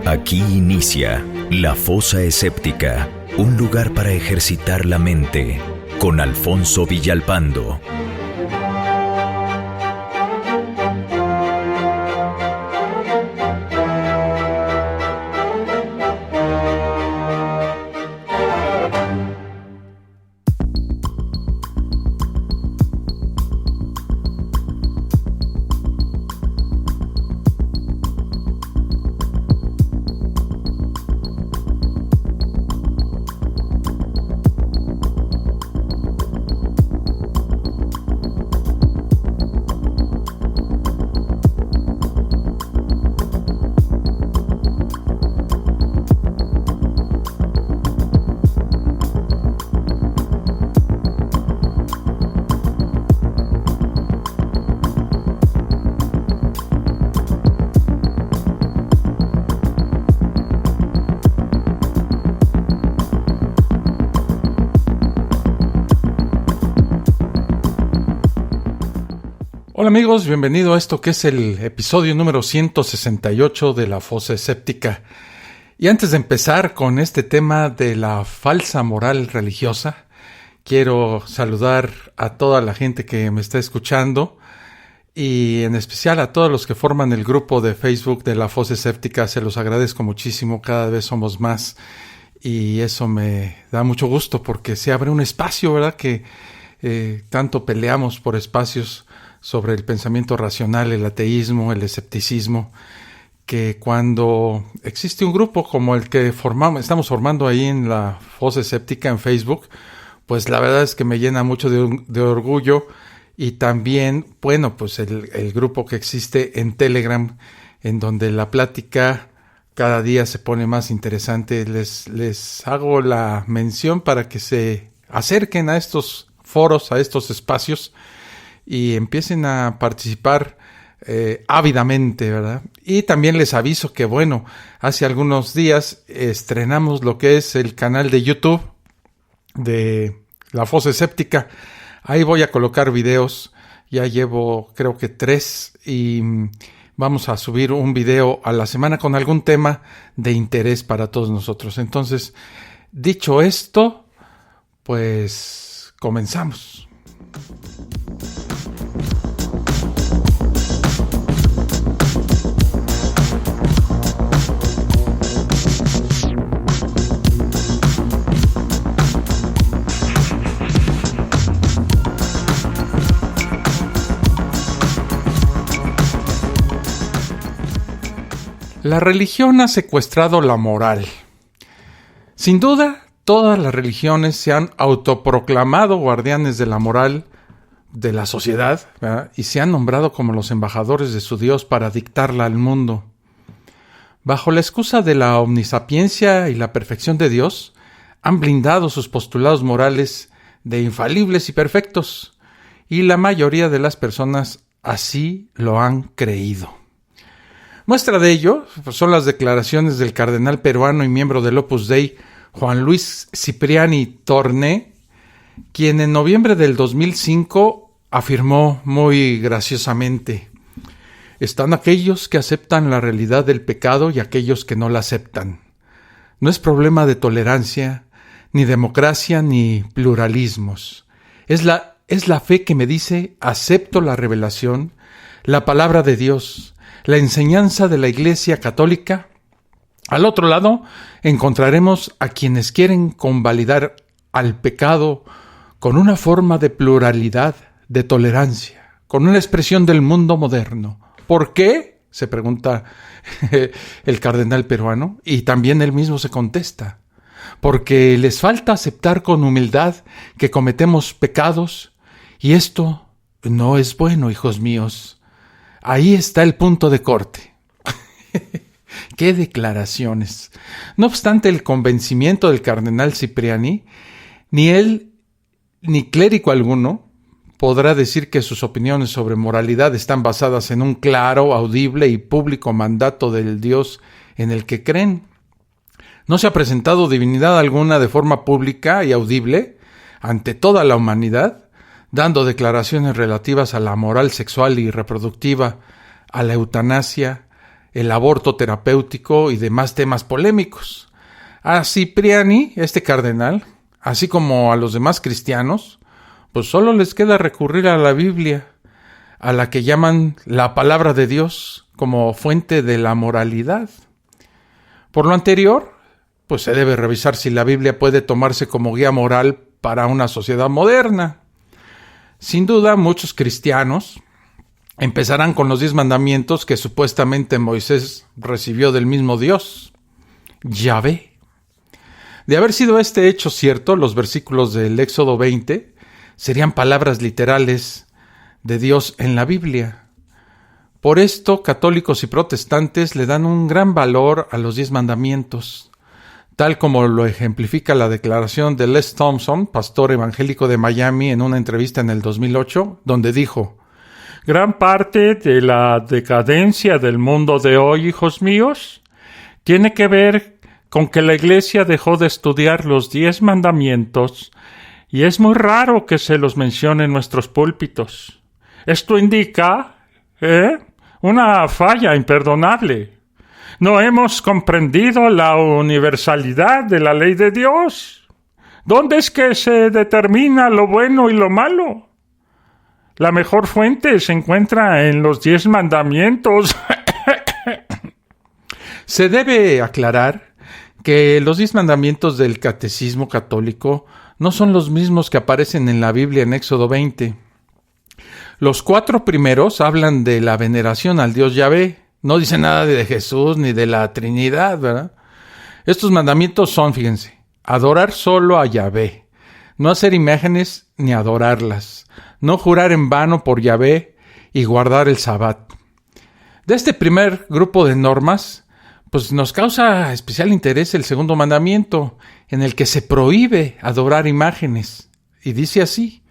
Aquí inicia La Fosa Escéptica, un lugar para ejercitar la mente, con Alfonso Villalpando. Hola amigos, bienvenido a esto que es el episodio número 168 de La Fosa Escéptica. Y antes de empezar con este tema de la falsa moral religiosa, quiero saludar a toda la gente que me está escuchando y en especial a todos los que forman el grupo de Facebook de La Fosa Escéptica. Se los agradezco muchísimo, cada vez somos más y eso me da mucho gusto porque se abre un espacio, ¿verdad? Que tanto peleamos por espacios sobre el pensamiento racional, el ateísmo, el escepticismo, que cuando existe un grupo como el que estamos formando ahí en La Fosa Escéptica en Facebook, pues la verdad es que me llena mucho de orgullo. Y también, bueno, pues el grupo que existe en Telegram, en donde la plática cada día se pone más interesante. Les hago la mención para que se acerquen a estos foros, a estos espacios, y empiecen a participar ávidamente, ¿verdad? Y también les aviso que, bueno, hace algunos días estrenamos lo que es el canal de YouTube de La Fosa Escéptica. Ahí voy a colocar videos, ya llevo creo que 3 y vamos a subir un video a la semana con algún tema de interés para todos nosotros. Entonces, dicho esto, pues comenzamos. La religión ha secuestrado la moral. Sin duda, todas las religiones se han autoproclamado guardianes de la moral de la sociedad, ¿verdad? Y se han nombrado como los embajadores de su Dios para dictarla al mundo. Bajo la excusa de la omnisapiencia y la perfección de Dios, han blindado sus postulados morales de infalibles y perfectos, y la mayoría de las personas así lo han creído. Muestra de ello son las declaraciones del cardenal peruano y miembro del Opus Dei, Juan Luis Cipriani Torné, quien en noviembre del 2005 afirmó muy graciosamente: están aquellos que aceptan la realidad del pecado y aquellos que no la aceptan. No es problema de tolerancia, ni democracia, ni pluralismos. Es la fe que me dice: acepto la revelación, la palabra de Dios, la enseñanza de la Iglesia Católica. Al otro lado encontraremos a quienes quieren convalidar al pecado con una forma de pluralidad, de tolerancia, con una expresión del mundo moderno. ¿Por qué?, se pregunta el cardenal peruano, y también él mismo se contesta: porque les falta aceptar con humildad que cometemos pecados, y esto no es bueno, hijos míos. Ahí está el punto de corte. ¡Qué declaraciones! No obstante el convencimiento del cardenal Cipriani, ni él ni clérigo alguno podrá decir que sus opiniones sobre moralidad están basadas en un claro, audible y público mandato del Dios en el que creen. No se ha presentado divinidad alguna de forma pública y audible ante toda la humanidad, dando declaraciones relativas a la moral sexual y reproductiva, a la eutanasia, el aborto terapéutico y demás temas polémicos. A Cipriani, este cardenal, así como a los demás cristianos, pues solo les queda recurrir a la Biblia, a la que llaman la palabra de Dios como fuente de la moralidad. Por lo anterior, pues se debe revisar si la Biblia puede tomarse como guía moral para una sociedad moderna. Sin duda, muchos cristianos empezarán con los 10 mandamientos que supuestamente Moisés recibió del mismo Dios, Yahvé. De haber sido este hecho cierto, los versículos del Éxodo 20 serían palabras literales de Dios en la Biblia. Por esto, católicos y protestantes le dan un gran valor a los 10 mandamientos, tal como lo ejemplifica la declaración de Les Thompson, pastor evangélico de Miami, en una entrevista en el 2008, donde dijo: gran parte de la decadencia del mundo de hoy, hijos míos, tiene que ver con que la Iglesia dejó de estudiar los 10 mandamientos y es muy raro que se los mencione en nuestros púlpitos. Esto indica, una falla imperdonable. No hemos comprendido la universalidad de la ley de Dios. ¿Dónde es que se determina lo bueno y lo malo? La mejor fuente se encuentra en los 10 mandamientos. Se debe aclarar que los 10 mandamientos del Catecismo Católico no son los mismos que aparecen en la Biblia en Éxodo 20. Los 4 primeros hablan de la veneración al Dios Yahvé. No dice nada de Jesús ni de la Trinidad, ¿verdad? Estos mandamientos son, fíjense, adorar solo a Yahvé, no hacer imágenes ni adorarlas, no jurar en vano por Yahvé y guardar el Sabbat. De este primer grupo de normas, pues nos causa especial interés el segundo mandamiento, en el que se prohíbe adorar imágenes. Y dice así: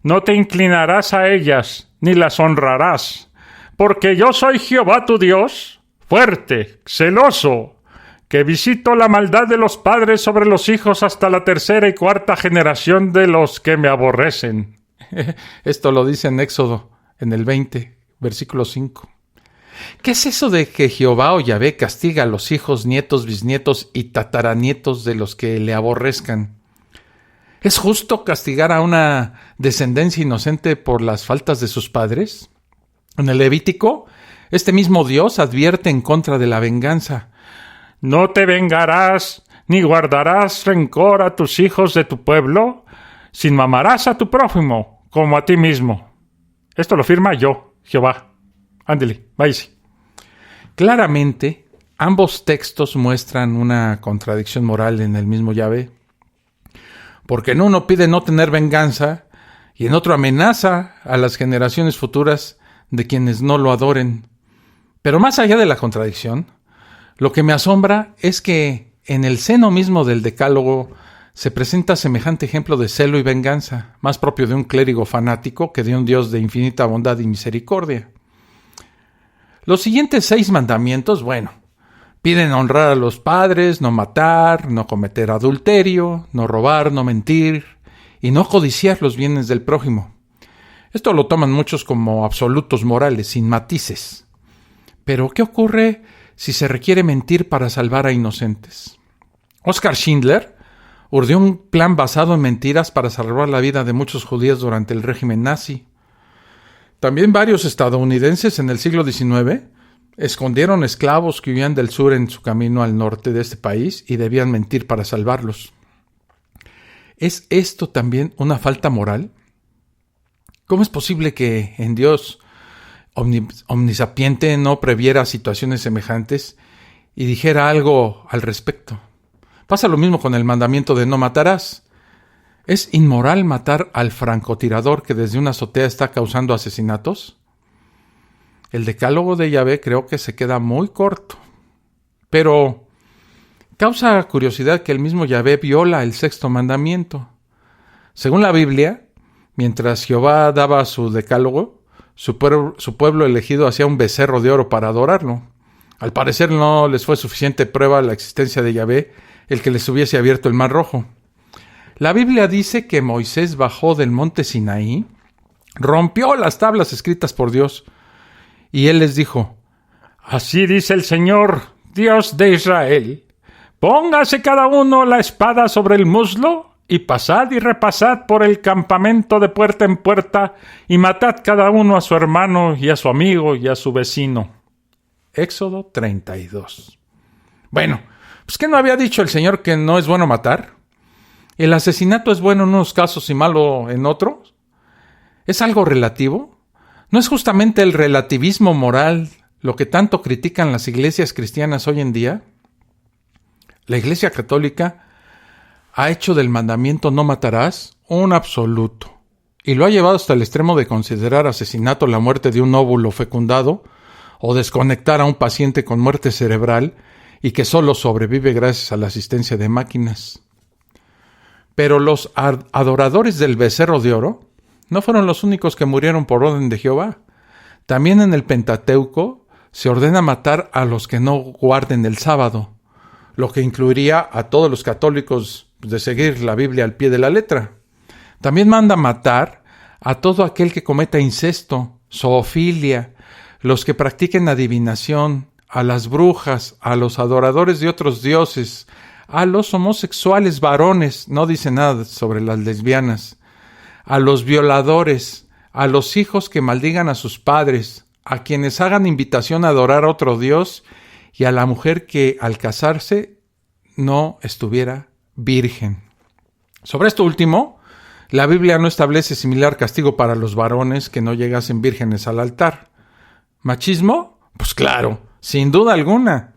no te inclinarás a ellas, ni las honrarás, porque yo soy Jehová tu Dios, fuerte, celoso, que visito la maldad de los padres sobre los hijos hasta la 3ª y 4ª generación de los que me aborrecen. Esto lo dice en Éxodo, en el 20, versículo 5. ¿Qué es eso de que Jehová o Yahvé castiga a los hijos, nietos, bisnietos y tataranietos de los que le aborrezcan? ¿Es justo castigar a una descendencia inocente por las faltas de sus padres? En el Levítico, este mismo Dios advierte en contra de la venganza. No te vengarás, ni guardarás rencor a tus hijos de tu pueblo, sino amarás a tu prójimo como a ti mismo. Esto lo firma yo, Jehová. Ándele, váyase. Claramente, ambos textos muestran una contradicción moral en el mismo Yahvé. Porque en uno pide no tener venganza y en otro amenaza a las generaciones futuras de quienes no lo adoren. Pero más allá de la contradicción, lo que me asombra es que en el seno mismo del Decálogo se presenta semejante ejemplo de celo y venganza, más propio de un clérigo fanático que de un Dios de infinita bondad y misericordia. Los siguientes 6 mandamientos, piden honrar a los padres, no matar, no cometer adulterio, no robar, no mentir y no codiciar los bienes del prójimo. Esto lo toman muchos como absolutos morales, sin matices. Pero, ¿qué ocurre si se requiere mentir para salvar a inocentes? Oskar Schindler urdió un plan basado en mentiras para salvar la vida de muchos judíos durante el régimen nazi. También varios estadounidenses en el siglo XIX escondieron esclavos que huían del sur en su camino al norte de este país y debían mentir para salvarlos. ¿Es esto también una falta moral? ¿Cómo es posible que en Dios omnisapiente no previera situaciones semejantes y dijera algo al respecto? Pasa lo mismo con el mandamiento de no matarás. ¿Es inmoral matar al francotirador que desde una azotea está causando asesinatos? El decálogo de Yahvé creo que se queda muy corto. Pero causa curiosidad que el mismo Yahvé viola el 6º mandamiento. Según la Biblia, mientras Jehová daba su decálogo, su pueblo elegido hacía un becerro de oro para adorarlo. Al parecer no les fue suficiente prueba la existencia de Yahvé el que les hubiese abierto el Mar Rojo. La Biblia dice que Moisés bajó del monte Sinaí, rompió las tablas escritas por Dios, y él les dijo: Así dice el Señor, Dios de Israel. Póngase cada uno la espada sobre el muslo, y pasad y repasad por el campamento de puerta en puerta, y matad cada uno a su hermano y a su amigo y a su vecino. Éxodo 32. Bueno, pues ¿qué no había dicho el Señor que no es bueno matar? ¿El asesinato es bueno en unos casos y malo en otros? ¿Es algo relativo? ¿No es justamente el relativismo moral lo que tanto critican las iglesias cristianas hoy en día? La Iglesia Católica ha hecho del mandamiento no matarás un absoluto y lo ha llevado hasta el extremo de considerar asesinato la muerte de un óvulo fecundado o desconectar a un paciente con muerte cerebral y que solo sobrevive gracias a la asistencia de máquinas. Pero los adoradores del becerro de oro no fueron los únicos que murieron por orden de Jehová. También en el Pentateuco se ordena matar a los que no guarden el sábado, lo que incluiría a todos los católicos de seguir la Biblia al pie de la letra. También manda matar a todo aquel que cometa incesto, zoofilia, los que practiquen adivinación, a las brujas, a los adoradores de otros dioses, a los homosexuales varones, no dice nada sobre las lesbianas, a los violadores, a los hijos que maldigan a sus padres, a quienes hagan invitación a adorar a otro dios y a la mujer que al casarse no estuviera virgen. Sobre esto último, la Biblia no establece similar castigo para los varones que no llegasen vírgenes al altar. ¿Machismo? Pues claro, sin duda alguna.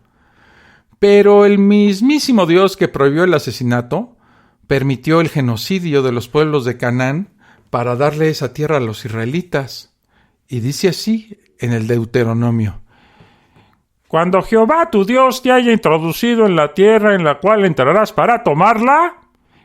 Pero el mismísimo Dios que prohibió el asesinato permitió el genocidio de los pueblos de Canaán para darle esa tierra a los israelitas. Y dice así en el Deuteronomio: Cuando Jehová tu Dios te haya introducido en la tierra en la cual entrarás para tomarla,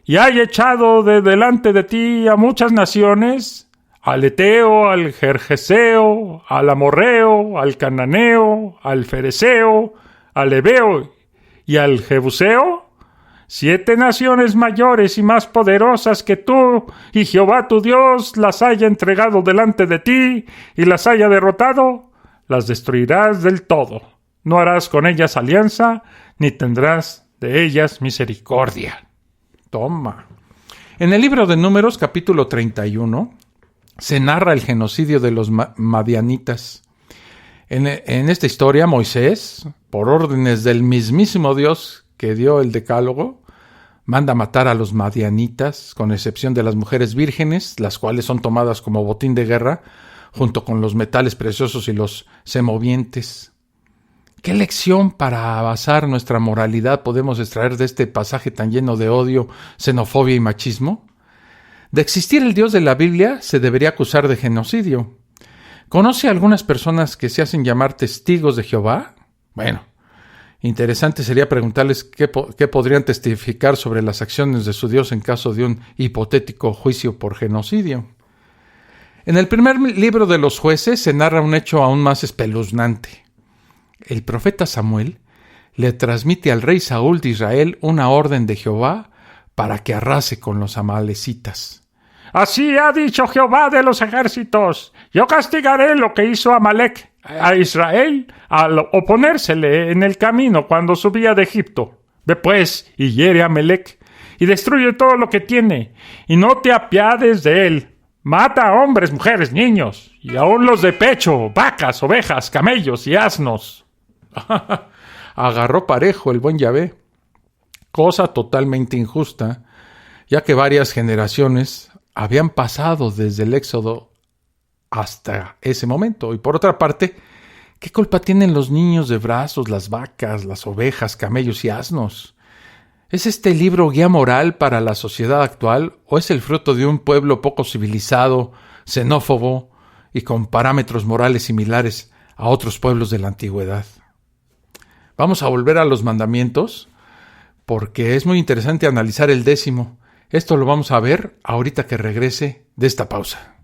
y haya echado de delante de ti a muchas naciones, al Eteo, al Gergeseo, al Amorreo, al Cananeo, al Fereseo, al Heveo y al Jebuseo, 7 naciones mayores y más poderosas que tú, y Jehová tu Dios las haya entregado delante de ti y las haya derrotado, las destruirás del todo. No harás con ellas alianza, ni tendrás de ellas misericordia. Toma. En el libro de Números, capítulo 31, se narra el genocidio de los madianitas. En esta historia, Moisés, por órdenes del mismísimo Dios que dio el decálogo, manda matar a los madianitas, con excepción de las mujeres vírgenes, las cuales son tomadas como botín de guerra, junto con los metales preciosos y los semovientes. ¿Qué lección para basar nuestra moralidad podemos extraer de este pasaje tan lleno de odio, xenofobia y machismo? De existir el Dios de la Biblia, se debería acusar de genocidio. ¿Conoce a algunas personas que se hacen llamar testigos de Jehová? Bueno, interesante sería preguntarles qué podrían testificar sobre las acciones de su Dios en caso de un hipotético juicio por genocidio. En el primer libro de los Jueces se narra un hecho aún más espeluznante. El profeta Samuel le transmite al rey Saúl de Israel una orden de Jehová para que arrase con los amalecitas. Así ha dicho Jehová de los ejércitos: yo castigaré lo que hizo Amalec a Israel al oponérsele en el camino cuando subía de Egipto. Ve pues y hiere a Amalec y destruye todo lo que tiene, y no te apiades de él. Mata a hombres, mujeres, niños, y aun los de pecho, vacas, ovejas, camellos y asnos. Agarró parejo el buen Yahvé. Cosa totalmente injusta, ya que varias generaciones habían pasado desde el Éxodo hasta ese momento. Y por otra parte, ¿qué culpa tienen los niños de brazos, las vacas, las ovejas, camellos y asnos? ¿Es este libro guía moral para la sociedad actual o es el fruto de un pueblo poco civilizado, xenófobo y con parámetros morales similares a otros pueblos de la antigüedad? Vamos a volver a los mandamientos porque es muy interesante analizar el 10º. Esto lo vamos a ver ahorita que regrese de esta pausa.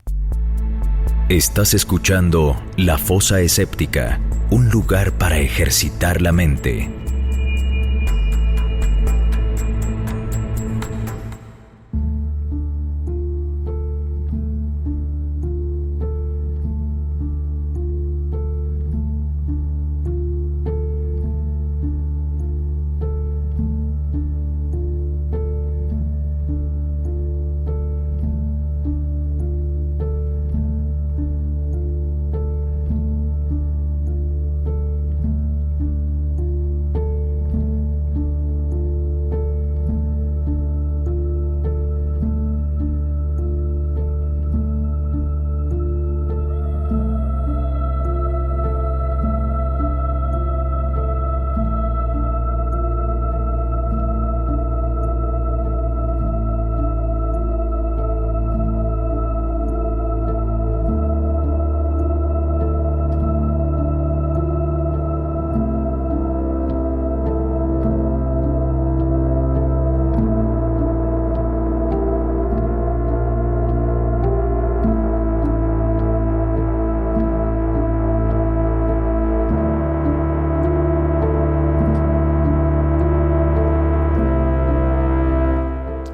Estás escuchando La Fosa Escéptica, un lugar para ejercitar la mente.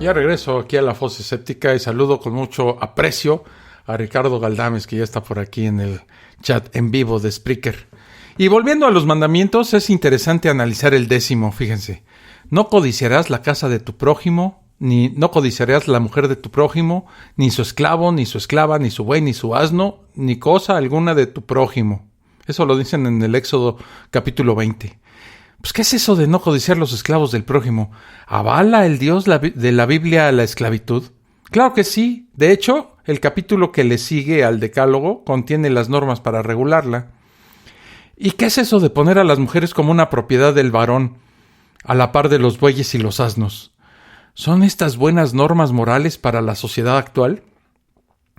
Ya regreso aquí a La Fosa Escéptica y saludo con mucho aprecio a Ricardo Galdames, que ya está por aquí en el chat en vivo de Spreaker. Y volviendo a los mandamientos, es interesante analizar el 10º, fíjense. No codiciarás la casa de tu prójimo, ni no codiciarás la mujer de tu prójimo, ni su esclavo, ni su esclava, ni su buey, ni su asno, ni cosa alguna de tu prójimo. Eso lo dicen en el Éxodo capítulo 20. Pues, ¿qué es eso de no codiciar los esclavos del prójimo? ¿Avala el Dios de la Biblia la esclavitud? Claro que sí. De hecho, el capítulo que le sigue al Decálogo contiene las normas para regularla. ¿Y qué es eso de poner a las mujeres como una propiedad del varón, a la par de los bueyes y los asnos? ¿Son estas buenas normas morales para la sociedad actual?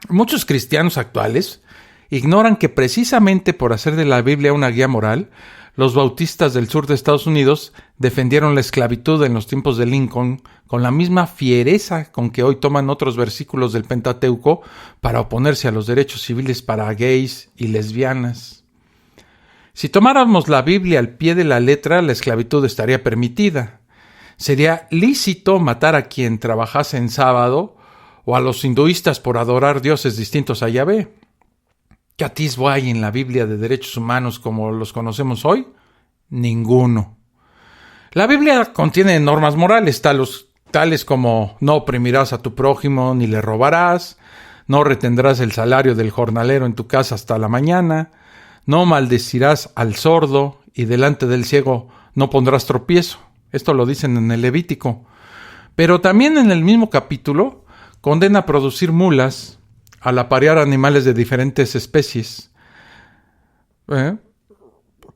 Muchos cristianos actuales ignoran que precisamente por hacer de la Biblia una guía moral, los bautistas del sur de Estados Unidos defendieron la esclavitud en los tiempos de Lincoln con la misma fiereza con que hoy toman otros versículos del Pentateuco para oponerse a los derechos civiles para gays y lesbianas. Si tomáramos la Biblia al pie de la letra, la esclavitud estaría permitida. Sería lícito matar a quien trabajase en sábado o a los hinduistas por adorar dioses distintos a Yahvé. ¿Qué atisbo hay en la Biblia de derechos humanos como los conocemos hoy? Ninguno. La Biblia contiene normas morales tales como no oprimirás a tu prójimo ni le robarás, no retendrás el salario del jornalero en tu casa hasta la mañana, no maldecirás al sordo y delante del ciego no pondrás tropiezo. Esto lo dicen en el Levítico. Pero también en el mismo capítulo condena a producir mulas, al aparear animales de diferentes especies,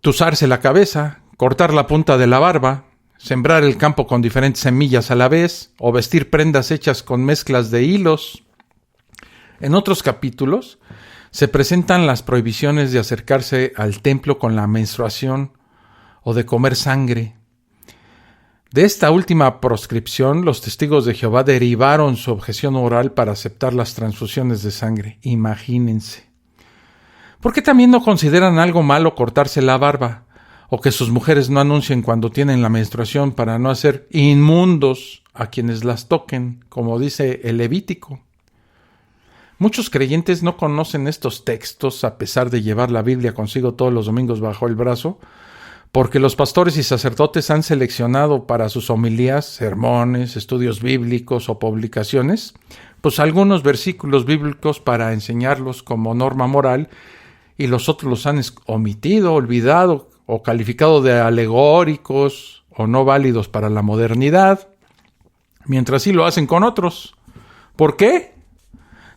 tuzarse la cabeza, cortar la punta de la barba, sembrar el campo con diferentes semillas a la vez, o vestir prendas hechas con mezclas de hilos. En otros capítulos se presentan las prohibiciones de acercarse al templo con la menstruación o de comer sangre. De esta última proscripción, los testigos de Jehová derivaron su objeción oral para aceptar las transfusiones de sangre. Imagínense. ¿Por qué también no consideran algo malo cortarse la barba? O que sus mujeres no anuncien cuando tienen la menstruación para no hacer inmundos a quienes las toquen, como dice el Levítico. Muchos creyentes no conocen estos textos a pesar de llevar la Biblia consigo todos los domingos bajo el brazo, porque los pastores y sacerdotes han seleccionado para sus homilías, sermones, estudios bíblicos o publicaciones, pues algunos versículos bíblicos para enseñarlos como norma moral, y los otros los han omitido, olvidado o calificado de alegóricos o no válidos para la modernidad, mientras sí lo hacen con otros. ¿Por qué?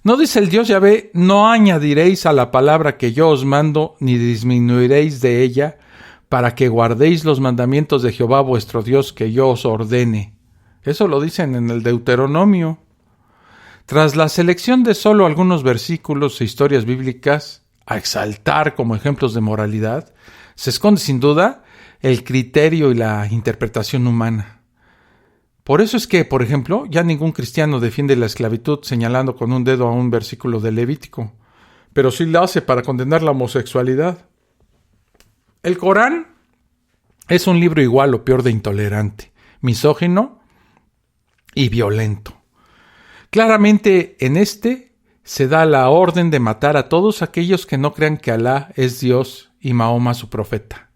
¿No dice el Dios Yahvé, no añadiréis a la palabra que yo os mando, ni disminuiréis de ella, para que guardéis los mandamientos de Jehová vuestro Dios que yo os ordene? Eso lo dicen en el Deuteronomio. Tras la selección de solo algunos versículos e historias bíblicas a exaltar como ejemplos de moralidad, se esconde sin duda el criterio y la interpretación humana. Por eso es que, por ejemplo, ya ningún cristiano defiende la esclavitud señalando con un dedo a un versículo del Levítico, pero sí lo hace para condenar la homosexualidad. El Corán es un libro igual o peor de intolerante, misógino y violento. Claramente en este se da la orden de matar a todos aquellos que no crean que Alá es Dios y Mahoma su profeta.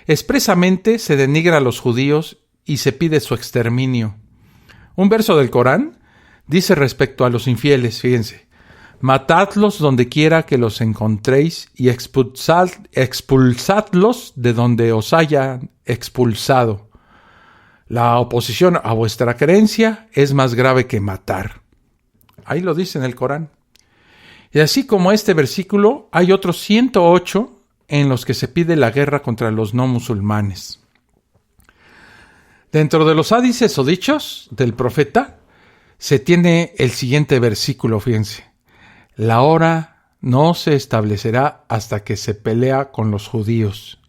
Expresamente se denigra a los judíos y se pide su exterminio. Un verso del Corán dice respecto a los infieles, fíjense: matadlos donde quiera que los encontréis y expulsadlos de donde os hayan expulsado. La oposición a vuestra creencia es más grave que matar. Ahí lo dice en el Corán. Y así como este versículo, hay otros 108 en los que se pide la guerra contra los no musulmanes. Dentro de los hadices o dichos del profeta, se tiene el siguiente versículo, fíjense: la hora no se establecerá hasta que se pelea con los judíos,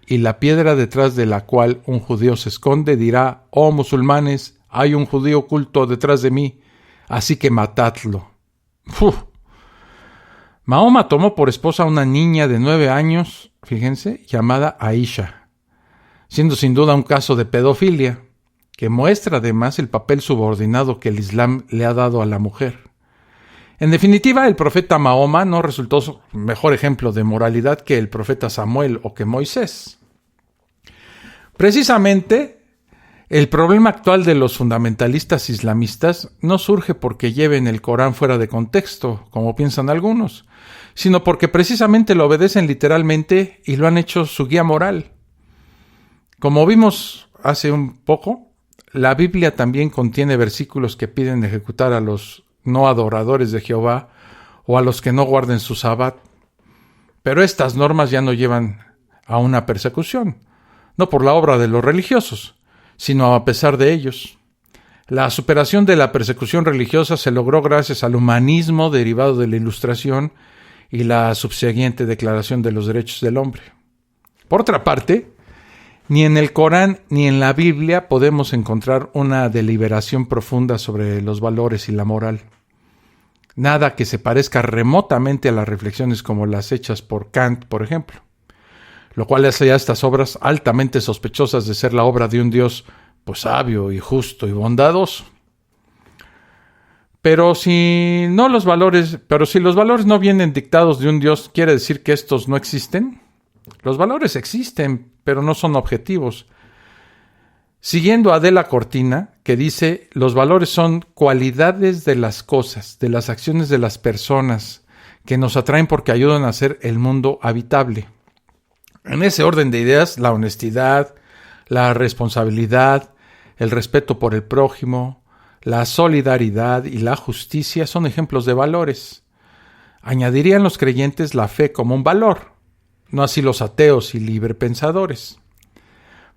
y la piedra detrás de la cual un judío se esconde dirá: oh musulmanes, hay un judío oculto detrás de mí, así que matadlo. Mahoma tomó por esposa a una niña de 9 años, fíjense, llamada Aisha, siendo sin duda un caso de pedofilia. que muestra además el papel subordinado que el Islam le ha dado a la mujer. En definitiva, el profeta Mahoma no resultó mejor ejemplo de moralidad que el profeta Samuel o que Moisés. Precisamente, el problema actual de los fundamentalistas islamistas no surge porque lleven el Corán fuera de contexto, como piensan algunos, sino porque precisamente lo obedecen literalmente y lo han hecho su guía moral. Como vimos hace un poco, la Biblia también contiene versículos que piden ejecutar a los no adoradores de Jehová o a los que no guarden su sabbat. Pero estas normas ya no llevan a una persecución, no por la obra de los religiosos, sino a pesar de ellos. La superación de la persecución religiosa se logró gracias al humanismo derivado de la Ilustración y la subsiguiente Declaración de los Derechos del Hombre. Por otra parte, ni en el Corán ni en la Biblia podemos encontrar una deliberación profunda sobre los valores y la moral. Nada que se parezca remotamente a las reflexiones como las hechas por Kant, por ejemplo, lo cual hace a estas obras altamente sospechosas de ser la obra de un Dios pues sabio y justo y bondadoso. Pero si los valores no vienen dictados de un Dios, ¿quiere decir que estos no existen? Los valores existen, pero no son objetivos. Siguiendo a Adela Cortina, que dice, los valores son cualidades de las cosas, de las acciones de las personas, que nos atraen porque ayudan a hacer el mundo habitable. En ese orden de ideas, la honestidad, la responsabilidad, el respeto por el prójimo, la solidaridad y la justicia son ejemplos de valores. Añadirían los creyentes la fe como un valor, no así los ateos y librepensadores.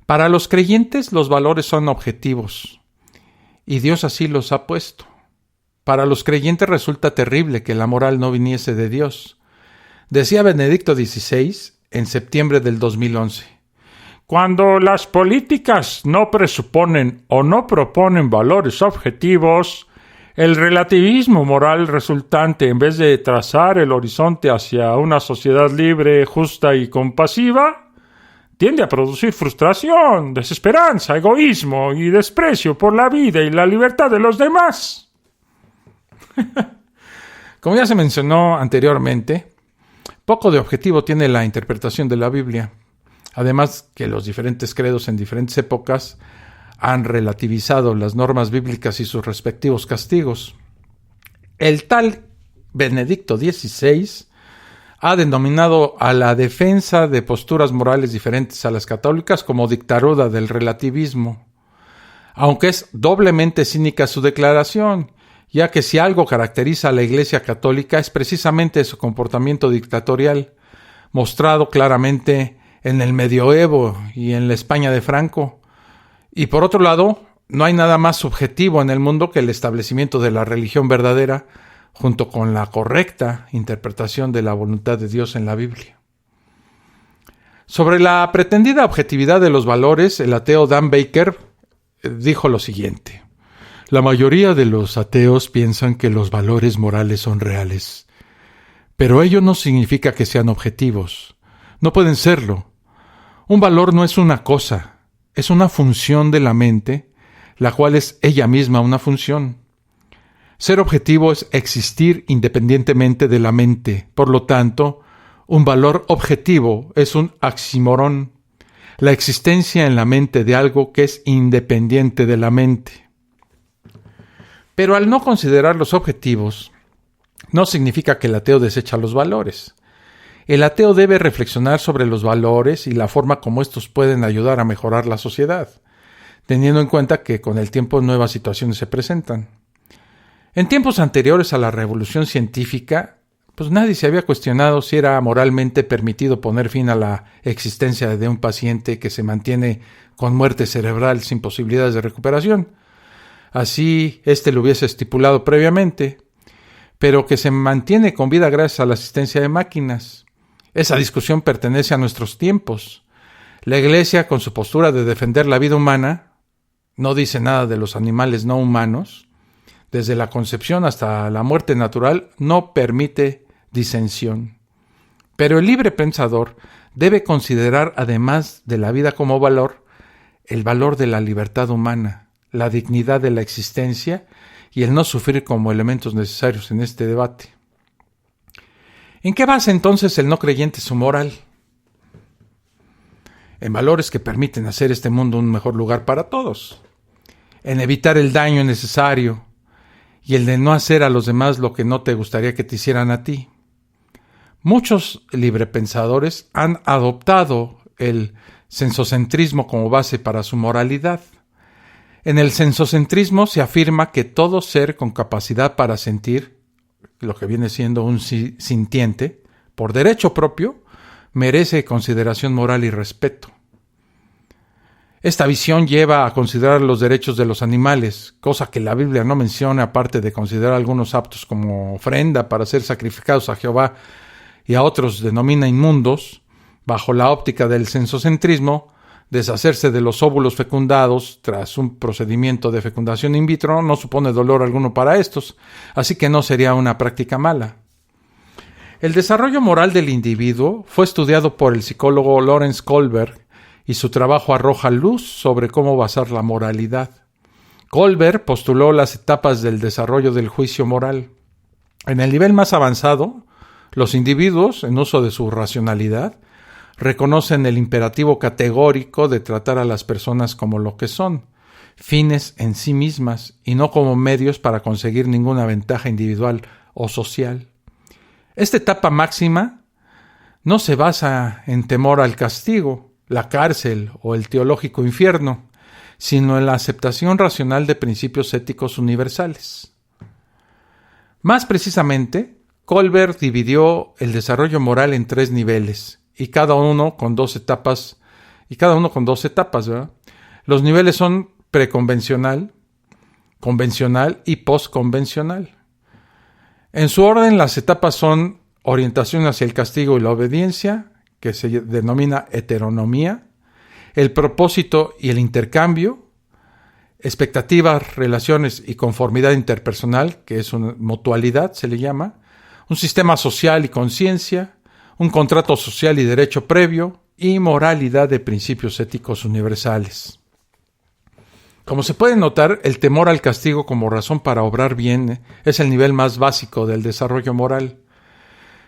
Para los creyentes los valores son objetivos, y Dios así los ha puesto. Para los creyentes resulta terrible que la moral no viniese de Dios. Decía Benedicto XVI en septiembre del 2011. Cuando las políticas no presuponen o no proponen valores objetivos, el relativismo moral resultante, en vez de trazar el horizonte hacia una sociedad libre, justa y compasiva, tiende a producir frustración, desesperanza, egoísmo y desprecio por la vida y la libertad de los demás. Como ya se mencionó anteriormente, poco de objetivo tiene la interpretación de la Biblia. Además que los diferentes credos en diferentes épocas han relativizado las normas bíblicas y sus respectivos castigos. El tal Benedicto XVI ha denominado a la defensa de posturas morales diferentes a las católicas como dictadura del relativismo, aunque es doblemente cínica su declaración, ya que si algo caracteriza a la Iglesia Católica es precisamente su comportamiento dictatorial, mostrado claramente en el Medioevo y en la España de Franco. Y por otro lado, no hay nada más subjetivo en el mundo que el establecimiento de la religión verdadera, junto con la correcta interpretación de la voluntad de Dios en la Biblia. Sobre la pretendida objetividad de los valores, el ateo Dan Baker dijo lo siguiente: la mayoría de los ateos piensan que los valores morales son reales, pero ello no significa que sean objetivos. No pueden serlo. Un valor no es una cosa, es una función de la mente, la cual es ella misma una función. Ser objetivo es existir independientemente de la mente. Por lo tanto, un valor objetivo es un oxímoron, la existencia en la mente de algo que es independiente de la mente. Pero al no considerar los objetivos, no significa que el ateo desecha los valores. El ateo debe reflexionar sobre los valores y la forma como estos pueden ayudar a mejorar la sociedad, teniendo en cuenta que con el tiempo nuevas situaciones se presentan. En tiempos anteriores a la revolución científica, pues nadie se había cuestionado si era moralmente permitido poner fin a la existencia de un paciente que se mantiene con muerte cerebral sin posibilidades de recuperación. Así lo hubiese estipulado previamente, pero que se mantiene con vida gracias a la asistencia de máquinas. Esa discusión pertenece a nuestros tiempos. La Iglesia, con su postura de defender la vida humana, no dice nada de los animales no humanos. Desde la concepción hasta la muerte natural, no permite disensión. Pero el libre pensador debe considerar, además de la vida como valor, el valor de la libertad humana, la dignidad de la existencia y el no sufrir como elementos necesarios en este debate. ¿En qué basa entonces el no creyente su moral? En valores que permiten hacer este mundo un mejor lugar para todos, en evitar el daño innecesario y el de no hacer a los demás lo que no te gustaría que te hicieran a ti. Muchos librepensadores han adoptado el sensocentrismo como base para su moralidad. En el sensocentrismo se afirma que todo ser con capacidad para sentir, lo que viene siendo un sintiente, por derecho propio, merece consideración moral y respeto. Esta visión lleva a considerar los derechos de los animales, cosa que la Biblia no menciona, aparte de considerar algunos aptos como ofrenda para ser sacrificados a Jehová y a otros denomina inmundos. Bajo la óptica del sensocentrismo, deshacerse de los óvulos fecundados tras un procedimiento de fecundación in vitro no supone dolor alguno para estos, así que no sería una práctica mala. El desarrollo moral del individuo fue estudiado por el psicólogo Lawrence Kohlberg y su trabajo arroja luz sobre cómo basar la moralidad. Kohlberg postuló las etapas del desarrollo del juicio moral. En el nivel más avanzado, los individuos, en uso de su racionalidad, reconocen el imperativo categórico de tratar a las personas como lo que son, fines en sí mismas y no como medios para conseguir ninguna ventaja individual o social. Esta etapa máxima no se basa en temor al castigo, la cárcel o el teológico infierno, sino en la aceptación racional de principios éticos universales. Más precisamente, Kohlberg dividió el desarrollo moral en 3 niveles, y cada uno con dos etapas, ¿verdad? Los niveles son preconvencional, convencional y postconvencional. En su orden, las etapas son orientación hacia el castigo y la obediencia, que se denomina heteronomía, el propósito y el intercambio, expectativas, relaciones y conformidad interpersonal, que es una mutualidad, se le llama, un sistema social y conciencia, un contrato social y derecho previo, y moralidad de principios éticos universales. Como se puede notar, el temor al castigo como razón para obrar bien es el nivel más básico del desarrollo moral.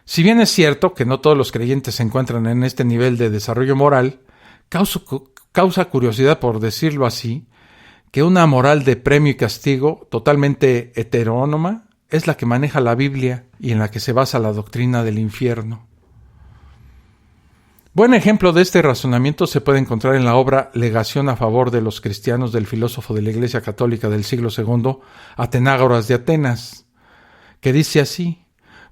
Si bien es cierto que no todos los creyentes se encuentran en este nivel de desarrollo moral, causa curiosidad, por decirlo así, que una moral de premio y castigo totalmente heterónoma es la que maneja la Biblia y en la que se basa la doctrina del infierno. Buen ejemplo de este razonamiento se puede encontrar en la obra Legación a favor de los cristianos del filósofo de la Iglesia Católica del siglo II, Atenágoras de Atenas, que dice así: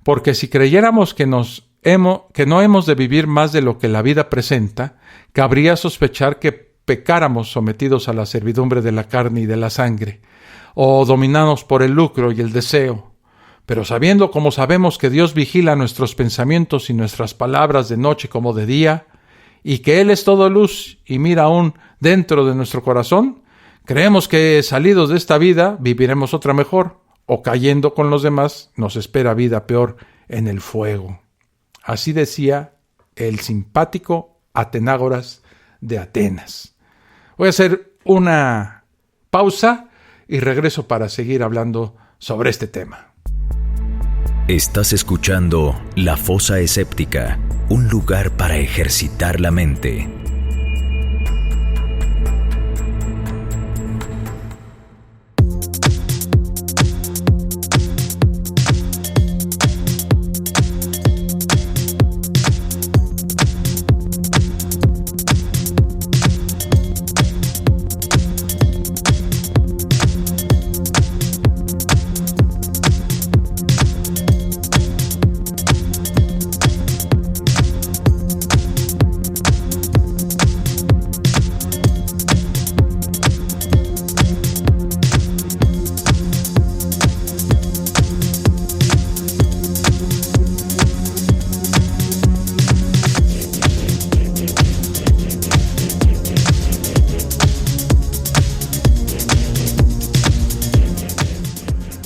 porque si creyéramos que no hemos de vivir más de lo que la vida presenta, cabría sospechar que pecáramos sometidos a la servidumbre de la carne y de la sangre, o dominados por el lucro y el deseo. Pero sabiendo como sabemos que Dios vigila nuestros pensamientos y nuestras palabras de noche como de día, y que Él es todo luz y mira aún dentro de nuestro corazón, creemos que salidos de esta vida viviremos otra mejor, o cayendo con los demás nos espera vida peor en el fuego. Así decía el simpático Atenágoras de Atenas. Voy a hacer una pausa y regreso para seguir hablando sobre este tema. Estás escuchando La Fosa Escéptica, un lugar para ejercitar la mente.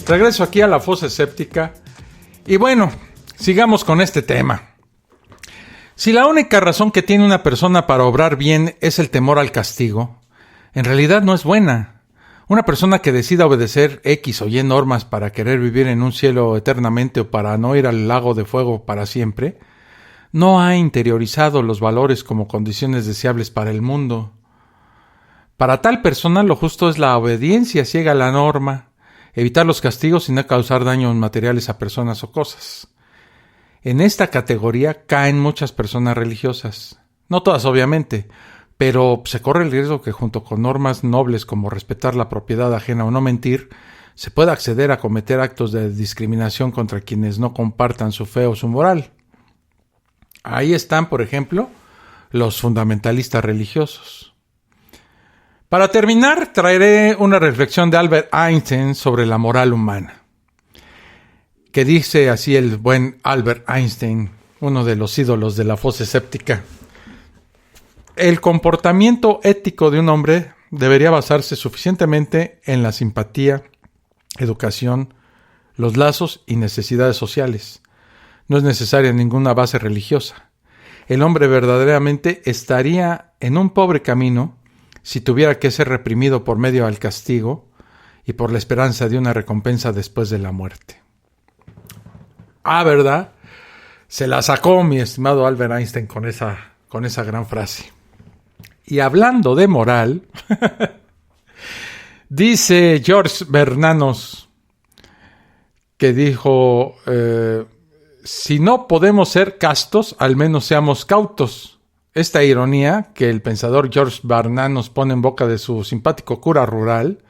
Regreso aquí a la fosa escéptica y bueno, sigamos con este tema. Si la única razón que tiene una persona para obrar bien es el temor al castigo, en realidad no es buena. Una persona que decida obedecer X o Y normas para querer vivir en un cielo eternamente o para no ir al lago de fuego para siempre, no ha interiorizado los valores como condiciones deseables para el mundo. Para tal persona lo justo es la obediencia ciega a la norma, evitar los castigos y no causar daños materiales a personas o cosas. En esta categoría caen muchas personas religiosas. No todas, obviamente, pero se corre el riesgo que junto con normas nobles como respetar la propiedad ajena o no mentir, se pueda acceder a cometer actos de discriminación contra quienes no compartan su fe o su moral. Ahí están, por ejemplo, los fundamentalistas religiosos. Para terminar, traeré una reflexión de Albert Einstein sobre la moral humana, que dice así el buen Albert Einstein, uno de los ídolos de la fosa escéptica. El comportamiento ético de un hombre debería basarse suficientemente en la simpatía, educación, los lazos y necesidades sociales. No es necesaria ninguna base religiosa. El hombre verdaderamente estaría en un pobre camino si tuviera que ser reprimido por medio del castigo y por la esperanza de una recompensa después de la muerte. ¿Verdad? Se la sacó mi estimado Albert Einstein con esa gran frase. Y hablando de moral, dice George Bernanos, que dijo, si no podemos ser castos, al menos seamos cautos. Esta ironía que el pensador George Bernanos pone en boca de su simpático cura rural,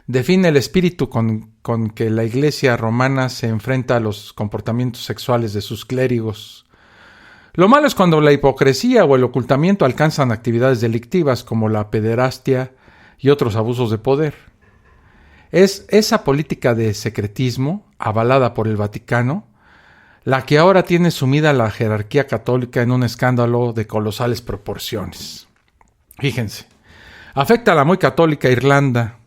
define el espíritu con que la Iglesia romana se enfrenta a los comportamientos sexuales de sus clérigos. Lo malo es cuando la hipocresía o el ocultamiento alcanzan actividades delictivas como la pederastia y otros abusos de poder. Es esa política de secretismo, avalada por el Vaticano, la que ahora tiene sumida a la jerarquía católica en un escándalo de colosales proporciones. Fíjense, afecta a la muy católica Irlanda.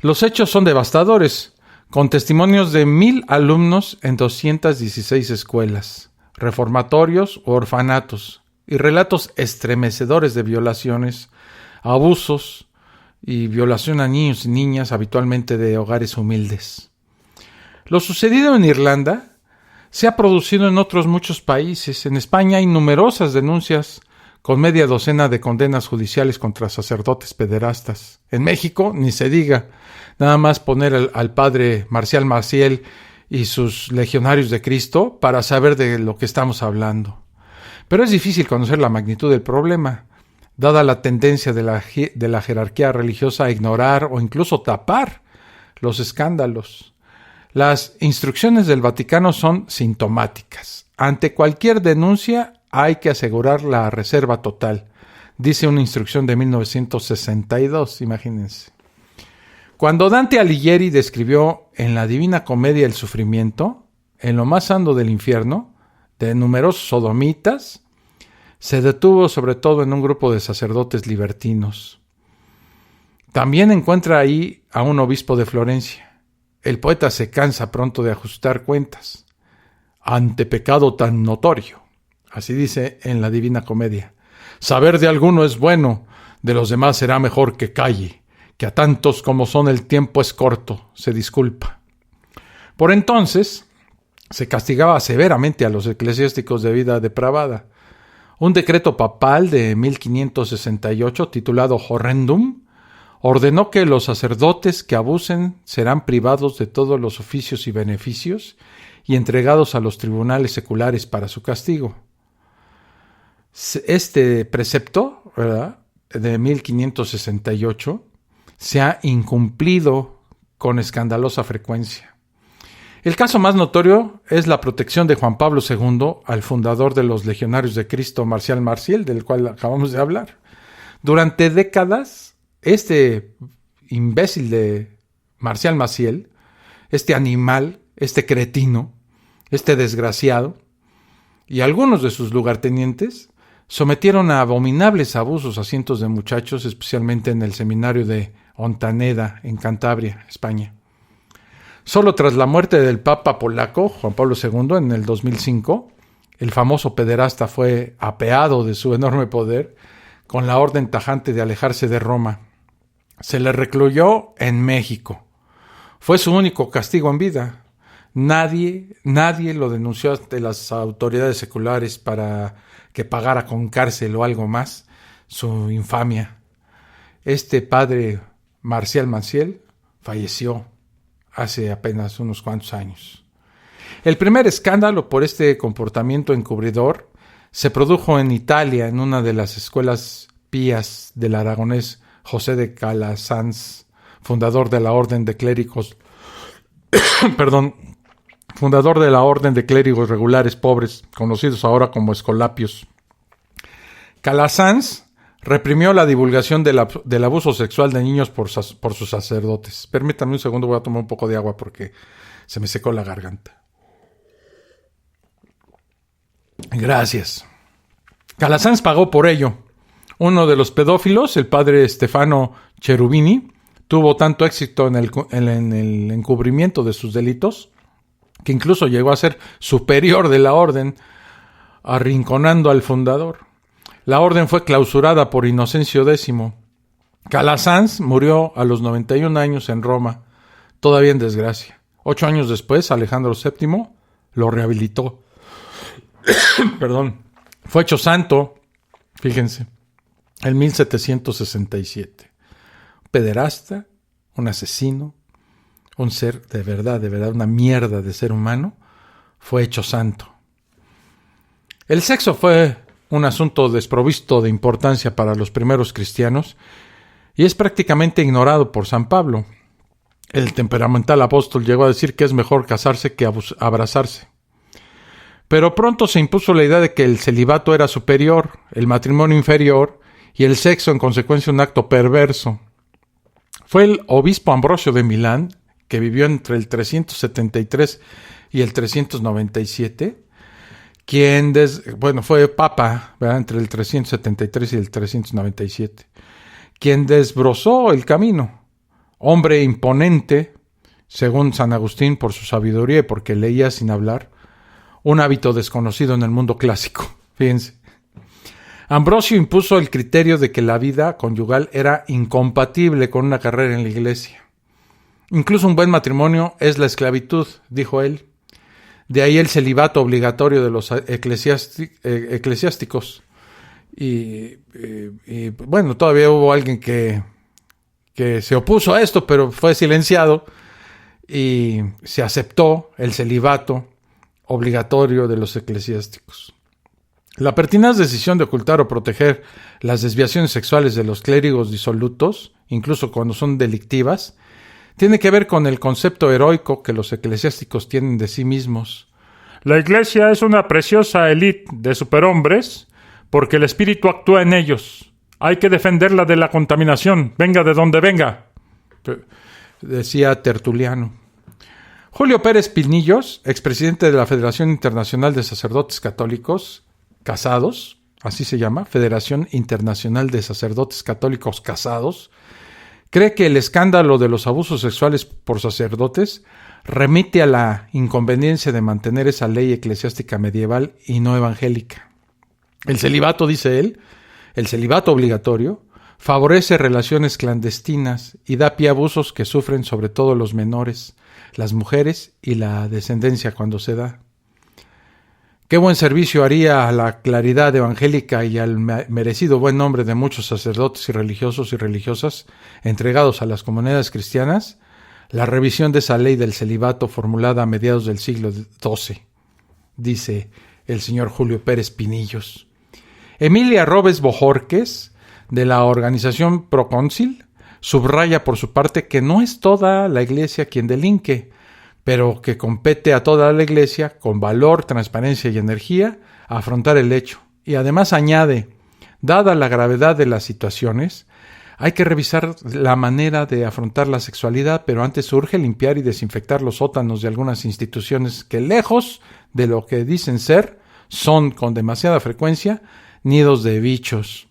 Los hechos son devastadores, con testimonios de 1,000 alumnos en 216 escuelas, reformatorios u orfanatos, y relatos estremecedores de violaciones, abusos y violación a niños y niñas, habitualmente de hogares humildes. Lo sucedido en Irlanda se ha producido en otros muchos países. En España hay numerosas denuncias con media docena de condenas judiciales contra sacerdotes pederastas. En México, ni se diga, nada más poner al padre Marcial Maciel y sus legionarios de Cristo para saber de lo que estamos hablando. Pero es difícil conocer la magnitud del problema, dada la tendencia de la jerarquía religiosa a ignorar o incluso tapar los escándalos. Las instrucciones del Vaticano son sintomáticas. Ante cualquier denuncia hay que asegurar la reserva total, dice una instrucción de 1962, imagínense. Cuando Dante Alighieri describió en la Divina Comedia el sufrimiento, en lo más hondo del infierno, de numerosos sodomitas, se detuvo sobre todo en un grupo de sacerdotes libertinos. También encuentra ahí a un obispo de Florencia. El poeta se cansa pronto de ajustar cuentas. Ante pecado tan notorio, así dice en la Divina Comedia, saber de alguno es bueno, de los demás será mejor que calle, que a tantos como son el tiempo es corto, se disculpa. Por entonces, se castigaba severamente a los eclesiásticos de vida depravada. Un decreto papal de 1568, titulado Horrendum, ordenó que los sacerdotes que abusen serán privados de todos los oficios y beneficios y entregados a los tribunales seculares para su castigo. Este precepto, ¿verdad?, de 1568 se ha incumplido con escandalosa frecuencia. El caso más notorio es la protección de Juan Pablo II al fundador de los Legionarios de Cristo, Marcial Maciel, del cual acabamos de hablar. Durante décadas, este imbécil de Marcial Maciel, este animal, este cretino, este desgraciado, y algunos de sus lugartenientes sometieron a abominables abusos a cientos de muchachos, especialmente en el seminario de Ontaneda, en Cantabria, España. Solo tras la muerte del Papa polaco, Juan Pablo II, en el 2005, el famoso pederasta fue apeado de su enorme poder con la orden tajante de alejarse de Roma. Se le recluyó en México. Fue su único castigo en vida. Nadie lo denunció ante las autoridades seculares para que pagara con cárcel o algo más su infamia. Este padre Marcial Maciel falleció hace apenas unos cuantos años. El primer escándalo por este comportamiento encubridor se produjo en Italia, en una de las escuelas pías del aragonés José de Calasanz, fundador de la Orden de Clérigos fundador de la Orden de Clérigos Regulares Pobres, conocidos ahora como escolapios. Calasanz reprimió la divulgación del abuso sexual de niños por sus sacerdotes. Permítanme un segundo, voy a tomar un poco de agua porque se me secó la garganta. Gracias. Calasanz pagó por ello. Uno de los pedófilos, el padre Stefano Cherubini, tuvo tanto éxito en el encubrimiento de sus delitos que incluso llegó a ser superior de la orden, arrinconando al fundador. La orden fue clausurada por Inocencio X. Calasanz murió a los 91 años en Roma, todavía en desgracia. 8 años después, Alejandro VII lo rehabilitó. Fue hecho santo, fíjense, en 1767. Un pederasta, un asesino, un ser de verdad, una mierda de ser humano, fue hecho santo. El sexo fue un asunto desprovisto de importancia para los primeros cristianos y es prácticamente ignorado por San Pablo. El temperamental apóstol llegó a decir que es mejor casarse que abrazarse. Pero pronto se impuso la idea de que el celibato era superior, el matrimonio inferior y el sexo en consecuencia un acto perverso. Fue el obispo Ambrosio de Milán, que vivió entre el 373 y el 397, fue papa, ¿verdad?, entre el 373 y el 397, quien desbrozó el camino. Hombre imponente, según San Agustín, por su sabiduría y porque leía sin hablar, un hábito desconocido en el mundo clásico. Fíjense. Ambrosio impuso el criterio de que la vida conyugal era incompatible con una carrera en la iglesia. Incluso un buen matrimonio es la esclavitud, dijo él. De ahí el celibato obligatorio de los eclesiásticos. Y todavía hubo alguien que se opuso a esto, pero fue silenciado y se aceptó el celibato obligatorio de los eclesiásticos. La pertinaz decisión de ocultar o proteger las desviaciones sexuales de los clérigos disolutos, incluso cuando son delictivas, tiene que ver con el concepto heroico que los eclesiásticos tienen de sí mismos. La Iglesia es una preciosa élite de superhombres porque el Espíritu actúa en ellos. Hay que defenderla de la contaminación, venga de donde venga, decía Tertuliano. Julio Pérez Pinillos, expresidente de la Federación Internacional de Sacerdotes Católicos Casados, así se llama, Federación Internacional de Sacerdotes Católicos Casados, cree que el escándalo de los abusos sexuales por sacerdotes remite a la inconveniencia de mantener esa ley eclesiástica medieval y no evangélica. El celibato, dice él, el celibato obligatorio, favorece relaciones clandestinas y da pie a abusos que sufren sobre todo los menores, las mujeres y la descendencia cuando se da. Qué buen servicio haría a la claridad evangélica y al merecido buen nombre de muchos sacerdotes y religiosos y religiosas entregados a las comunidades cristianas la revisión de esa ley del celibato formulada a mediados del siglo XII, dice el señor Julio Pérez Pinillos. Emilia Robes Bojorques, de la organización Procóncil, subraya por su parte que no es toda la Iglesia quien delinque, pero que compete a toda la Iglesia, con valor, transparencia y energía, a afrontar el hecho. Y además añade, dada la gravedad de las situaciones, hay que revisar la manera de afrontar la sexualidad, pero antes urge limpiar y desinfectar los sótanos de algunas instituciones que, lejos de lo que dicen ser, son con demasiada frecuencia nidos de bichos.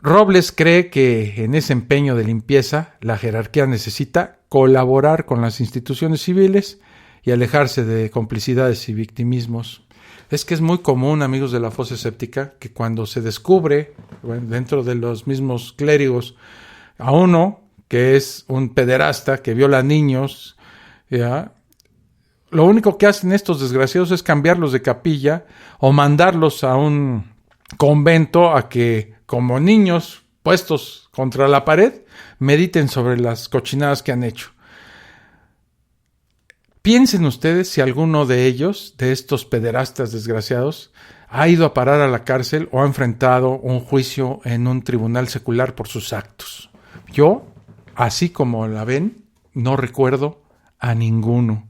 Robles cree que en ese empeño de limpieza la jerarquía necesita colaborar con las instituciones civiles y alejarse de complicidades y victimismos. Es que es muy común, amigos de la fosa escéptica, que cuando se descubre dentro de los mismos clérigos a uno que es un pederasta, que viola niños, ¿ya? Lo único que hacen estos desgraciados es cambiarlos de capilla o mandarlos a un convento a que, como niños puestos contra la pared, mediten sobre las cochinadas que han hecho. Piensen ustedes si alguno de ellos, de estos pederastas desgraciados, ha ido a parar a la cárcel o ha enfrentado un juicio en un tribunal secular por sus actos. Yo, así como la ven, no recuerdo a ninguno.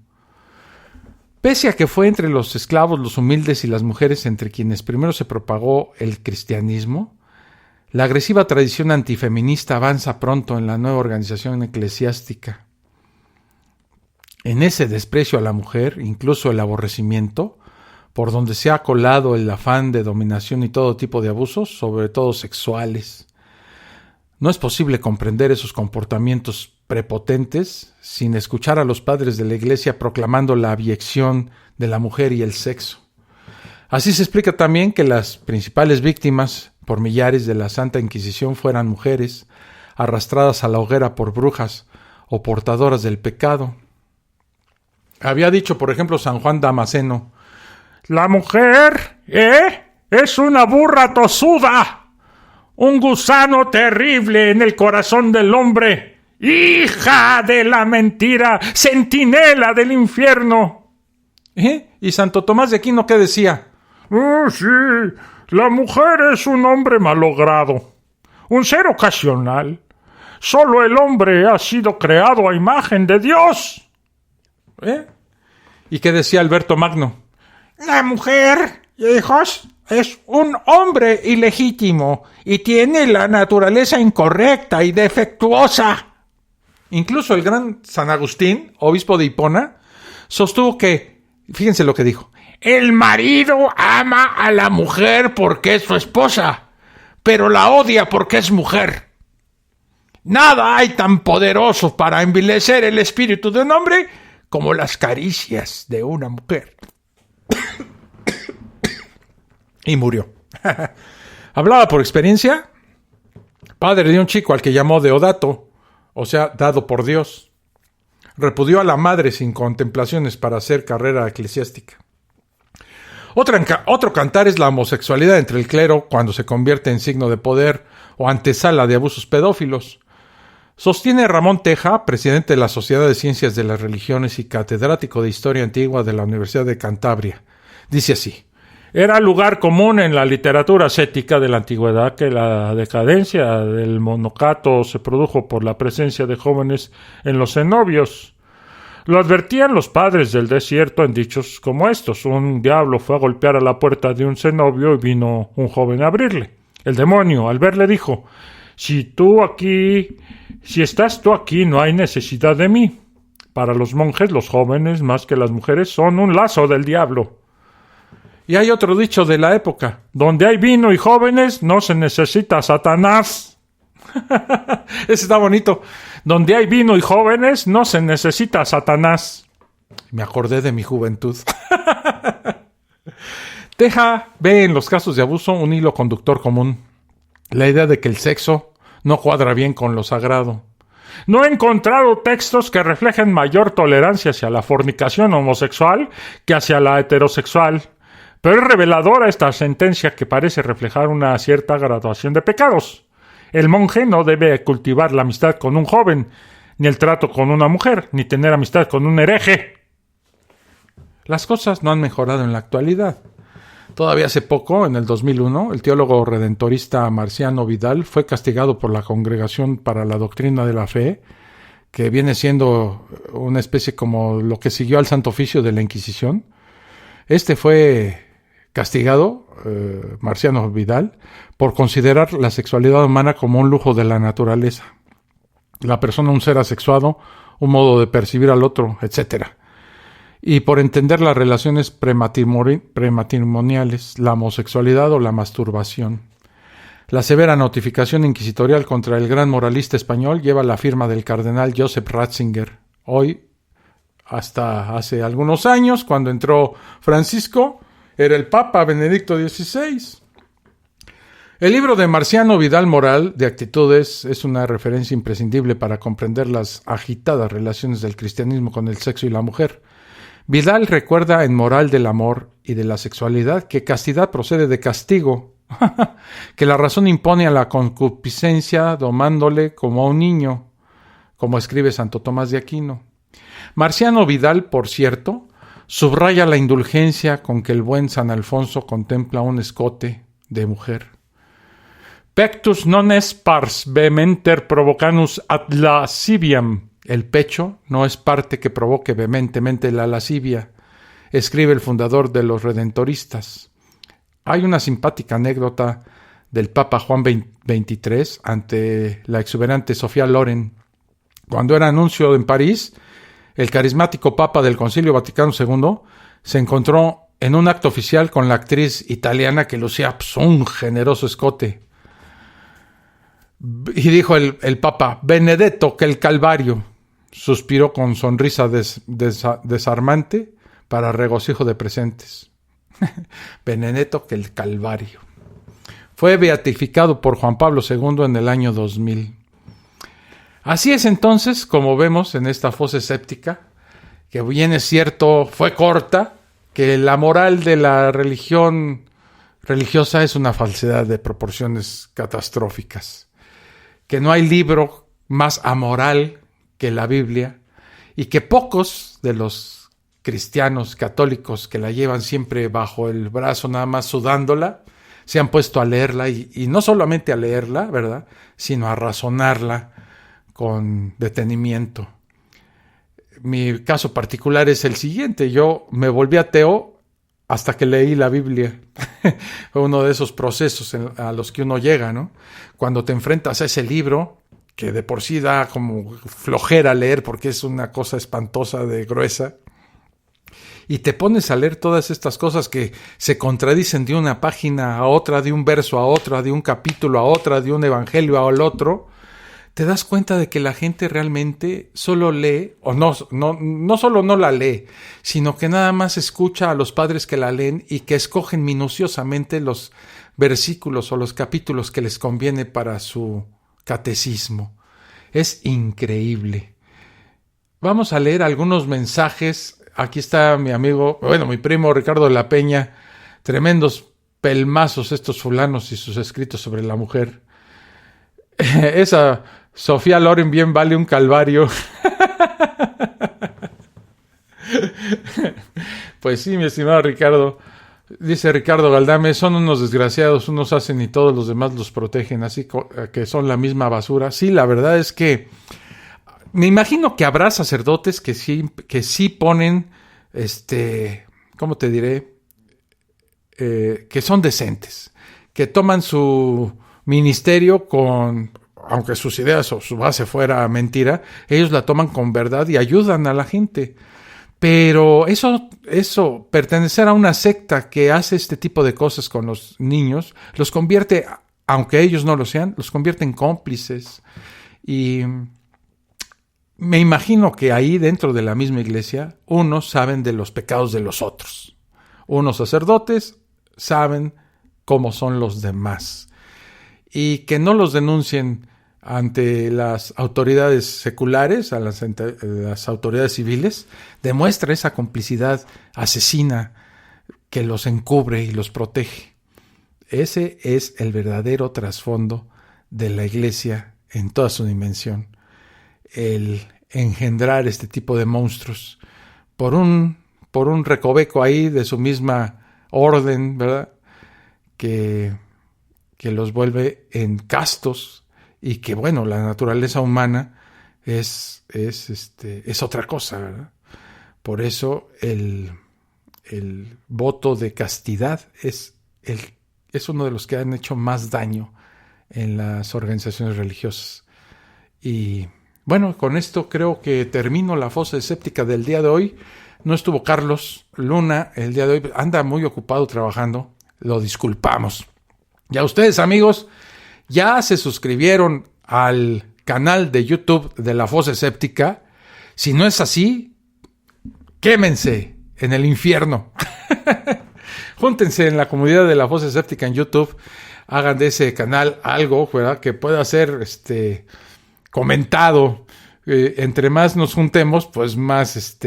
Pese a que fue entre los esclavos, los humildes y las mujeres entre quienes primero se propagó el cristianismo, la agresiva tradición antifeminista avanza pronto en la nueva organización eclesiástica. En ese desprecio a la mujer, incluso el aborrecimiento, por donde se ha colado el afán de dominación y todo tipo de abusos, sobre todo sexuales. No es posible comprender esos comportamientos prepotentes sin escuchar a los padres de la Iglesia proclamando la abyección de la mujer y el sexo. Así se explica también que las principales víctimas por millares de la Santa Inquisición fueran mujeres, arrastradas a la hoguera por brujas o portadoras del pecado. Había dicho, por ejemplo, San Juan Damasceno: la mujer, es una burra tosuda, un gusano terrible en el corazón del hombre, hija de la mentira, centinela del infierno. ¿Y Santo Tomás de Aquino qué decía? Sí, la mujer es un hombre malogrado, un ser ocasional. Solo el hombre ha sido creado a imagen de Dios. ¿Y qué decía Alberto Magno? La mujer, hijos, es un hombre ilegítimo y tiene la naturaleza incorrecta y defectuosa. Incluso el gran San Agustín, obispo de Hipona, sostuvo que, fíjense lo que dijo: el marido ama a la mujer porque es su esposa, pero la odia porque es mujer. Nada hay tan poderoso para envilecer el espíritu de un hombre como las caricias de una mujer. Y murió. ¿Hablaba por experiencia? Padre de un chico al que llamó Deodato, o sea, dado por Dios. Repudió a la madre sin contemplaciones para hacer carrera eclesiástica. Otro cantar es la homosexualidad entre el clero cuando se convierte en signo de poder o antesala de abusos pedófilos. Sostiene Ramón Teja, presidente de la Sociedad de Ciencias de las Religiones y catedrático de Historia Antigua de la Universidad de Cantabria. Dice así: era lugar común en la literatura ascética de la antigüedad que la decadencia del monacato se produjo por la presencia de jóvenes en los cenobios. Lo advertían los padres del desierto en dichos como estos: un diablo fue a golpear a la puerta de un cenobio y vino un joven a abrirle. El demonio, al verle, dijo: si estás tú aquí, no hay necesidad de mí. Para los monjes, los jóvenes, más que las mujeres, son un lazo del diablo. Y hay otro dicho de la época: donde hay vino y jóvenes, no se necesita Satanás. Ese está bonito. Donde hay vino y jóvenes, no se necesita Satanás. Me acordé de mi juventud. Teja ve en los casos de abuso un hilo conductor común: la idea de que el sexo no cuadra bien con lo sagrado. No he encontrado textos que reflejen mayor tolerancia hacia la fornicación homosexual que hacia la heterosexual, pero es reveladora esta sentencia que parece reflejar una cierta graduación de pecados. El monje no debe cultivar la amistad con un joven, ni el trato con una mujer, ni tener amistad con un hereje. Las cosas no han mejorado en la actualidad. Todavía hace poco, en el 2001, el teólogo redentorista Marciano Vidal fue castigado por la Congregación para la Doctrina de la Fe, que viene siendo una especie como lo que siguió al Santo Oficio de la Inquisición. Este fue castigado, Marciano Vidal, por considerar la sexualidad humana como un lujo de la naturaleza. La persona un ser asexuado, un modo de percibir al otro, etc. Y por entender las relaciones prematrimoniales, la homosexualidad o la masturbación. La severa notificación inquisitorial contra el gran moralista español lleva la firma del cardenal Joseph Ratzinger. Hoy, hasta hace algunos años, cuando entró Francisco, era el Papa Benedicto XVI. El libro de Marciano Vidal Moral, de Actitudes, es una referencia imprescindible para comprender las agitadas relaciones del cristianismo con el sexo y la mujer. Vidal recuerda en Moral del Amor y de la Sexualidad que castidad procede de castigo, que la razón impone a la concupiscencia domándole como a un niño, como escribe Santo Tomás de Aquino. Marciano Vidal, por cierto, subraya la indulgencia con que el buen San Alfonso contempla un escote de mujer. Pectus non est pars vehementer provocanus ad lasciviam. El pecho no es parte que provoque vehementemente la lascivia, escribe el fundador de los redentoristas. Hay una simpática anécdota del Papa Juan XXIII ante la exuberante Sofía Loren. Cuando era nuncio en París, el carismático Papa del Concilio Vaticano II se encontró en un acto oficial con la actriz italiana que lucía un generoso escote. Y dijo el Papa: Benedetto que el Calvario. Suspiró con sonrisa desarmante para regocijo de presentes. Benedetto que el Calvario. Fue beatificado por Juan Pablo II en el año 2000. Así es entonces, como vemos en esta fosa séptica, que bien es cierto, fue corta, que la moral de la religión religiosa es una falsedad de proporciones catastróficas, que no hay libro más amoral que la Biblia y que pocos de los cristianos católicos que la llevan siempre bajo el brazo, nada más sudándola, se han puesto a leerla y no solamente a leerla, ¿verdad?, sino a razonarla con detenimiento. Mi caso particular es el siguiente: yo me volví ateo hasta que leí la Biblia. Fue uno de esos procesos a los que uno llega, ¿no? Cuando te enfrentas a ese libro, que de por sí da como flojera leer porque es una cosa espantosa de gruesa, y te pones a leer todas estas cosas que se contradicen de una página a otra, de un verso a otra, de un capítulo a otra, de un evangelio al otro, te das cuenta de que la gente realmente solo lee, o no solo no la lee, sino que nada más escucha a los padres que la leen y que escogen minuciosamente los versículos o los capítulos que les conviene para su catecismo. Es increíble. Vamos a leer algunos mensajes. Aquí está mi amigo, mi primo Ricardo de la Peña. Tremendos pelmazos estos fulanos y sus escritos sobre la mujer. Esa Sofía Loren bien vale un calvario. Pues sí, mi estimado Ricardo. Dice Ricardo Galdame: son unos desgraciados, unos hacen y todos los demás los protegen, así que son la misma basura. Sí, la verdad es que me imagino que habrá sacerdotes que sí ponen, ¿cómo te diré? Que son decentes, que toman su ministerio con, aunque sus ideas o su base fuera mentira, ellos la toman con verdad y ayudan a la gente. Pero eso, pertenecer a una secta que hace este tipo de cosas con los niños, los convierte, aunque ellos no lo sean, los convierte en cómplices. Y me imagino que ahí dentro de la misma iglesia, unos saben de los pecados de los otros. Unos sacerdotes saben cómo son los demás. Y que no los denuncien ante las autoridades seculares, a las autoridades civiles, demuestra esa complicidad asesina que los encubre y los protege. Ese es el verdadero trasfondo de la iglesia en toda su dimensión. El engendrar este tipo de monstruos por un recoveco ahí de su misma orden, ¿verdad?, que los vuelve en castos. Y que, la naturaleza humana es otra cosa, ¿verdad? Por eso el voto de castidad es uno de los que han hecho más daño en las organizaciones religiosas. Y con esto creo que termino la fosa escéptica del día de hoy. No estuvo Carlos Luna el día de hoy, anda muy ocupado trabajando, lo disculpamos. Y a ustedes, amigos, ¿ya se suscribieron al canal de YouTube de La Fosa Escéptica? Si no es así, quémense en el infierno. Júntense en la comunidad de La Fosa Escéptica en YouTube. hagan de ese canal algo, ¿verdad? Que pueda ser comentado. Entre más nos juntemos, pues más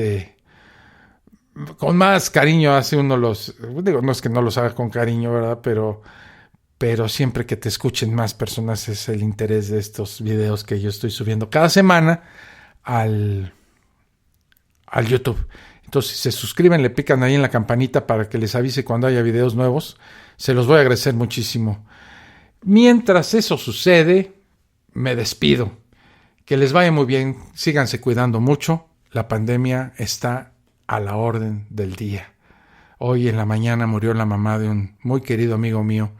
con más cariño hace uno los... Digo, no es que no los haga con cariño, ¿verdad? Pero siempre que te escuchen más personas es el interés de estos videos que yo estoy subiendo cada semana al YouTube. Entonces, si se suscriben, le pican ahí en la campanita para que les avise cuando haya videos nuevos. Se los voy a agradecer muchísimo. Mientras eso sucede, me despido. Que les vaya muy bien. Síganse cuidando mucho. La pandemia está a la orden del día. Hoy en la mañana murió la mamá de un muy querido amigo mío,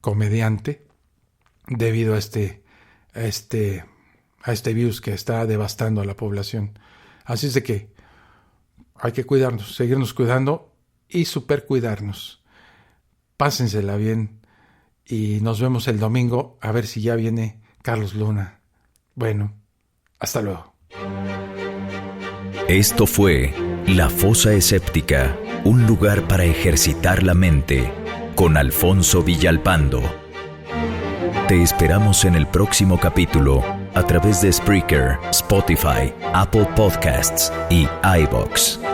comediante, debido a este virus que está devastando a la población. Así es de que hay que cuidarnos, seguirnos cuidando y super cuidarnos. Pásensela bien y nos vemos el domingo a ver si ya viene Carlos Luna. Bueno, hasta luego. Esto fue La Fosa Escéptica, un lugar para ejercitar la mente, con Alfonso Villalpando. Te esperamos en el próximo capítulo a través de Spreaker, Spotify, Apple Podcasts y iVoox.